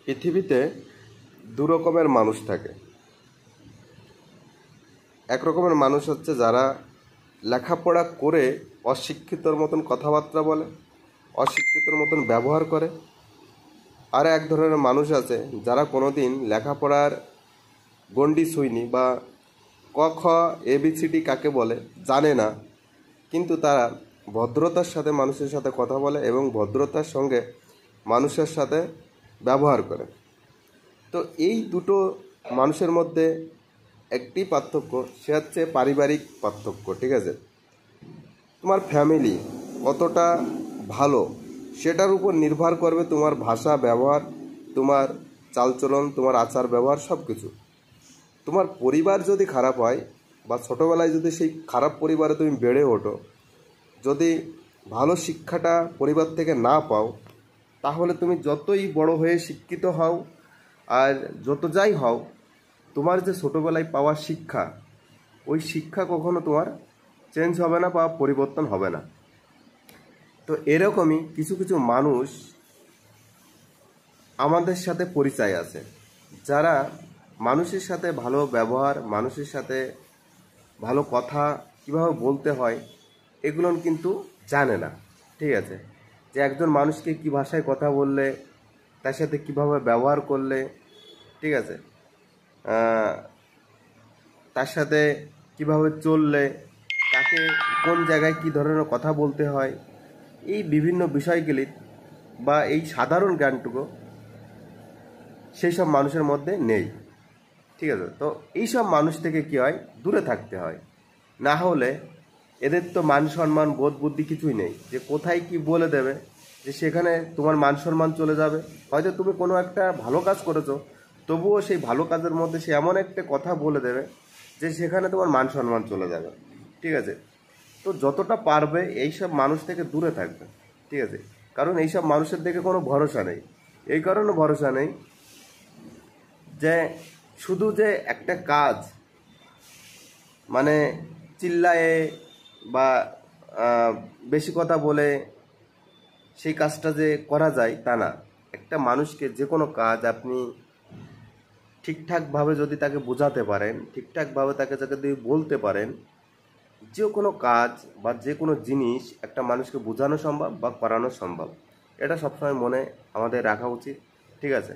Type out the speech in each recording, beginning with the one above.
পৃথিবীতে দু রকমের মানুষ থাকে। এক রকমের মানুষ হচ্ছে যারা লেখাপড়া করে অশিক্ষিতর মতন কথাবার্তা বলে, অশিক্ষিতর মতন ব্যবহার করে। আর এক ধরনের মানুষ আছে যারা কোনোদিন লেখাপড়ার গণ্ডি ছুঁয়নি বা ক খ এবিসিডি কাকে বলে জানে না, কিন্তু তারা ভদ্রতার সাথে মানুষের সাথে কথা বলে এবং ভদ্রতার সঙ্গে মানুষের সাথে ব্যবহার করে। তো এই দুটো মানুষের মধ্যে একটি পার্থক্য, সে হচ্ছে পারিবারিক পার্থক্য। ঠিক আছে, তোমার ফ্যামিলি কতটা ভালো সেটার উপর নির্ভর করবে তোমার ভাষা ব্যবহার, তোমার চালচলন, তোমার আচার ব্যবহার সব কিছু। তোমার পরিবার যদি খারাপ হয় বা ছোটোবেলায় যদি সেই খারাপ পরিবারে তুমি বেড়ে ওঠো, যদি ভালো শিক্ষাটা পরিবার থেকে না পাও, তাহলে তুমি যতই বড় হয়ে শিক্ষিত হও আর যত যাই হও, তোমার যে ছোটোবেলায় পাওয়া শিক্ষা, ওই শিক্ষা কখনো তোমার চেঞ্জ হবে না বা পরিবর্তন হবে না। তো এরকমই কিছু কিছু মানুষ আমাদের সাথে পরিচয় আছে, যারা মানুষের সাথে ভালো ব্যবহার, মানুষের সাথে ভালো কথা কীভাবে বলতে হয় এগুলো কিন্তু জানে না। ঠিক আছে, যে একজন মানুষকে কী ভাষায় কথা বললে, তার সাথে কীভাবে ব্যবহার করলে, ঠিক আছে, তার সাথে কিভাবে চললে, তাকে কোন জায়গায় কী ধরনের কথা বলতে হয়, এই বিভিন্ন বিষয়গুলি বা এই সাধারণ জ্ঞানটুকু সেই সব মানুষের মধ্যে নেই। ঠিক আছে, তো এই সব মানুষ থেকে কী হয়, দূরে থাকতে হয়। না হলে এদের তো মান সম্মান বোধ বুদ্ধি কিছুই নেই, যে কোথায় কি বলে দেবে যে সেখানে তোমার মান সম্মান চলে যাবে। হয়তো তুমি কোনো একটা ভালো কাজ করেছো, তবুও সেই ভালো কাজের মধ্যে সে এমন একটা কথা বলে দেবে যে সেখানে তোমার মান সম্মান চলে যাবে। ঠিক আছে, তো যতটা পারবে এইসব মানুষ থেকে দূরে থাকবে। ঠিক আছে, কারণ এইসব মানুষের দিকে কোনো ভরসা নেই। এই কারণে ভরসা নেই যে শুধু যে একটা কাজ মানে চিল্লায়ে বা বেশি কথা বলে সেই কাজটা যে করা যায় তা না। একটা মানুষকে যে কোনো কাজ আপনি ঠিকঠাকভাবে যদি তাকে বোঝাতে পারেন, ঠিকঠাকভাবে তাকে যদি বলতে পারেন, যে কোনো কাজ বা যে কোনো জিনিস একটা মানুষকে বোঝানো সম্ভব বা করানো সম্ভব। এটা সবসময় মনে আমাদের রাখা উচিত। ঠিক আছে,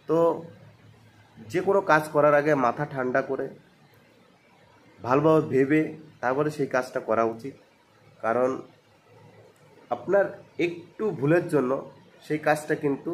তো যে কোনো কাজ করার আগে মাথা ঠান্ডা করে ভালোভাবে ভেবে তারপরে সেই কাজটা করা উচিত। কারণ আপনার একটু ভুলের জন্য সেই কাজটা কিন্তু